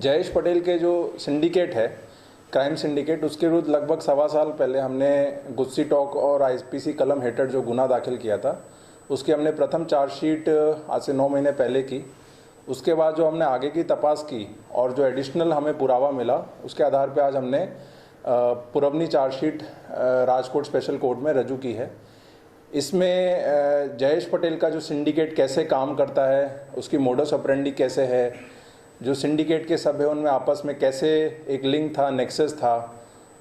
जयेश पटेल के जो सिंडिकेट है, क्राइम सिंडिकेट, उसके विरुद्ध लगभग 1.25 साल पहले हमने गुस्सी टॉक और आईपीसी कलम हेठળ जो गुना दाखिल किया था, उसकी हमने प्रथम चार्जशीट आज से 9 महीने पहले की। उसके बाद जो हमने आगे की तपास की और जो एडिशनल हमें पुरावा मिला, उसके आधार पर आज हमने पुरवनी चार्जशीट राजकोट स्पेशल कोर्ट में रजू की है। इसमें जयेश पटेल का जो सिंडिकेट कैसे काम करता है, उसकी मोडस ऑपरेंडी कैसे है, जो सिंडिकेट के सभ्य उनमें आपस में कैसे एक लिंक था, नेक्सस था,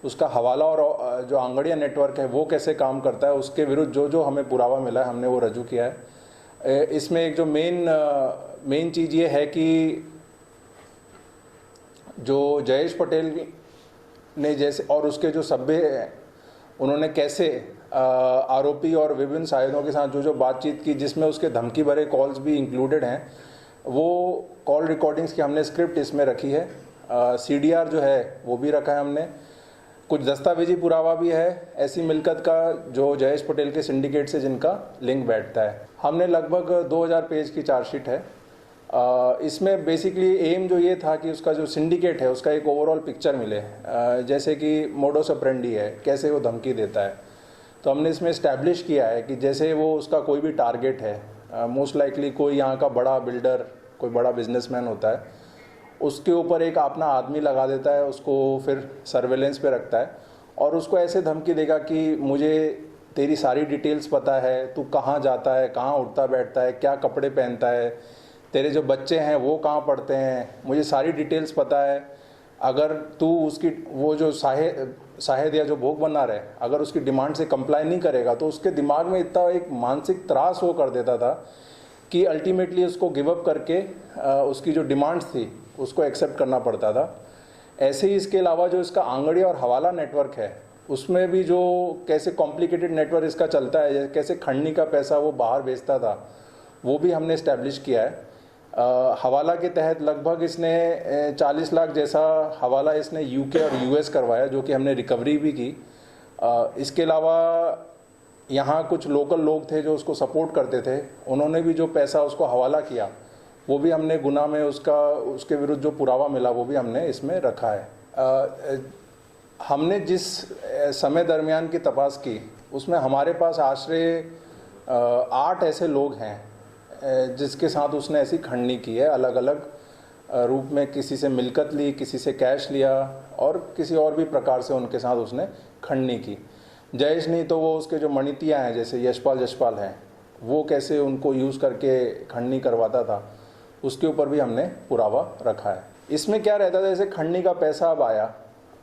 उसका हवाला और जो आंगड़िया नेटवर्क है वो कैसे काम करता है, उसके विरुद्ध जो जो हमें पुरावा मिला है हमने वो रजू किया है। इसमें एक जो मेन चीज़ ये है कि जो जयेश पटेल ने जैसे और उसके जो सभ्य हैं, उन्होंने कैसे आरोपी और विभिन्न शाहिदों के साथ जो जो बातचीत की, जिसमें उसके धमकी भरे कॉल्स भी इंक्लूडेड हैं, वो कॉल रिकॉर्डिंग्स की हमने स्क्रिप्ट इसमें रखी है। सीडीआर जो है वो भी रखा है हमने। कुछ दस्तावेजी पुरावा भी है ऐसी मिलकत का जो जयेश पटेल के सिंडिकेट से जिनका लिंक बैठता है। हमने लगभग 2000 पेज की चार्जशीट है। इसमें बेसिकली एम जो ये था कि उसका जो सिंडिकेट है उसका एक ओवरऑल पिक्चर मिले, जैसे कि मोडस ऑपरेंडी है, कैसे वो धमकी देता है। तो हमने इसमें इस्टेब्लिश किया है कि जैसे वो उसका कोई भी टारगेट है, मोस्ट लाइकली कोई यहाँ का बड़ा बिल्डर, कोई बड़ा बिजनेसमैन होता है, उसके ऊपर एक अपना आदमी लगा देता है, उसको फिर सर्वेलेंस पे रखता है और उसको ऐसे धमकी देगा कि मुझे तेरी सारी डिटेल्स पता है, तू कहाँ जाता है, कहाँ उठता बैठता है, क्या कपड़े पहनता है, तेरे जो बच्चे हैं वो कहाँ पढ़ते हैं, मुझे सारी डिटेल्स पता है। अगर तू उसकी वो जो शाहिद या जो भोग बना रहे, अगर उसकी डिमांड से कंप्लाई नहीं करेगा तो उसके दिमाग में इतना एक मानसिक त्रास वो कर देता था कि अल्टीमेटली उसको गिव अप करके उसकी जो डिमांड्स थी उसको एक्सेप्ट करना पड़ता था। ऐसे ही इसके अलावा जो इसका आंगड़िया और हवाला नेटवर्क है, उसमें भी जो कैसे कॉम्प्लिकेटेड नेटवर्क इसका चलता है, कैसे खंडनी का पैसा वो बाहर भेजता था, वो भी हमने इस्टेब्लिश किया है। हवाला के तहत लगभग इसने 40 लाख जैसा हवाला इसने यूके और यूएस करवाया, जो कि हमने रिकवरी भी की। इसके अलावा यहाँ कुछ लोकल लोग थे जो उसको सपोर्ट करते थे, उन्होंने भी जो पैसा उसको हवाला किया वो भी हमने गुना में उसके विरुद्ध जो पुरावा मिला वो भी हमने इसमें रखा है। हमने जिस समय दरमियान की तपास की उसमें हमारे पास आश्रय 8 ऐसे लोग हैं जिसके साथ उसने ऐसी खंडनी की है, अलग अलग रूप में। किसी से मिलकत ली, किसी से कैश लिया और किसी और भी प्रकार से उनके साथ उसने खंडनी की। जयेश नहीं तो वो उसके जो मणितियाँ हैं, जैसे यशपाल हैं, वो कैसे उनको यूज़ करके खंडनी करवाता था, उसके ऊपर भी हमने पुरावा रखा है। इसमें क्या रहता था, जैसे खंडनी का पैसा अब आया,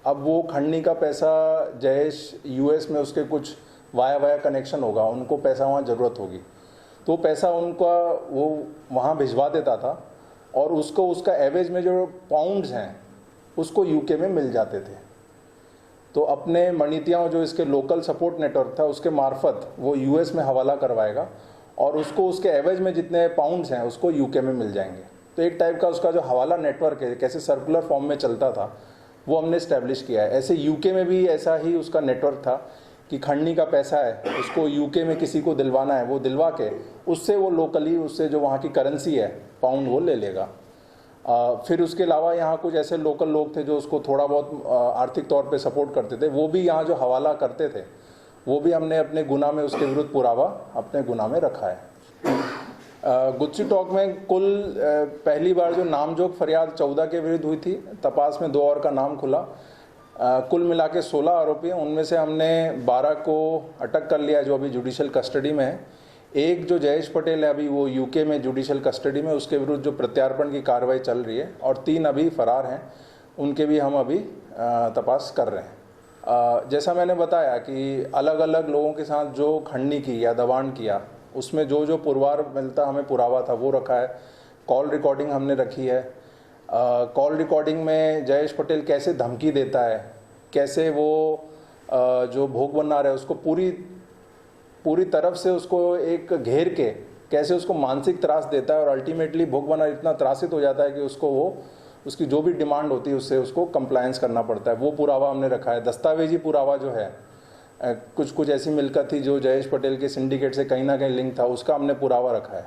अब वो खंडनी का पैसा जयेश यूएस में उसके कुछ वाया कनेक्शन होगा, उनको पैसा वहाँ ज़रूरत होगी, तो पैसा उनका वो वहाँ भिजवा देता था और उसको उसका एवरेज में जो पाउंड्स हैं उसको यूके में मिल जाते थे। तो अपने मणितियाँ जो इसके लोकल सपोर्ट नेटवर्क था उसके मार्फत वो यूएस में हवाला करवाएगा और उसको उसके एवरेज में जितने पाउंड्स हैं उसको यूके में मिल जाएंगे। तो एक टाइप का उसका जो हवाला नेटवर्क है, कैसे सर्कुलर फॉर्म में चलता था, वो हमने इस्टेब्लिश किया है। ऐसे यूके में भी ऐसा ही उसका नेटवर्क था कि खंडनी का पैसा है उसको यूके में किसी को दिलवाना है, वो दिलवा के उससे वो लोकली उससे जो वहाँ की करेंसी है पाउंड वो ले लेगा। फिर उसके अलावा यहाँ कुछ ऐसे लोकल लोग थे जो उसको थोड़ा बहुत आर्थिक तौर पे सपोर्ट करते थे, वो भी यहाँ जो हवाला करते थे वो भी हमने अपने गुना में उसके विरुद्ध पुरावा अपने गुना में रखा है। गुस्सी टॉक में कुल पहली बार जो नामजोग फरियाद 14 के विरुद्ध हुई थी, तपास में 2 और का नाम खुला। कुल मिला के 16 आरोपी हैं, उनमें से हमने 12 को अटक कर लिया जो अभी जुडिशियल कस्टडी में है। एक जो जयेश पटेल है अभी वो यूके में जुडिशियल कस्टडी में, उसके विरुद्ध जो प्रत्यार्पण की कार्रवाई चल रही है और 3 अभी फरार हैं, उनके भी हम अभी तपास कर रहे हैं। जैसा मैंने बताया कि अलग अलग लोगों के साथ जो खंडनी की या दबाण किया, उसमें जो जो पुरवार मिलता हमें पुरावा था वो रखा है। कॉल रिकॉर्डिंग हमने रखी है। कॉल रिकॉर्डिंग में जयेश पटेल कैसे धमकी देता है, कैसे वो जो भोग बना रहा है उसको पूरी तरफ से उसको एक घेर के कैसे उसको मानसिक त्रास देता है और अल्टीमेटली भोग बना इतना त्रासित हो जाता है कि उसको वो उसकी जो भी डिमांड होती है उससे उसको कंप्लायंस करना पड़ता है, वो पुरावा हमने रखा है। दस्तावेजी पुरावा जो है, कुछ ऐसी मिलकत थी जो जयेश पटेल के सिंडिकेट से कहीं ना कहीं लिंक था, उसका हमने पुरावा रखा है।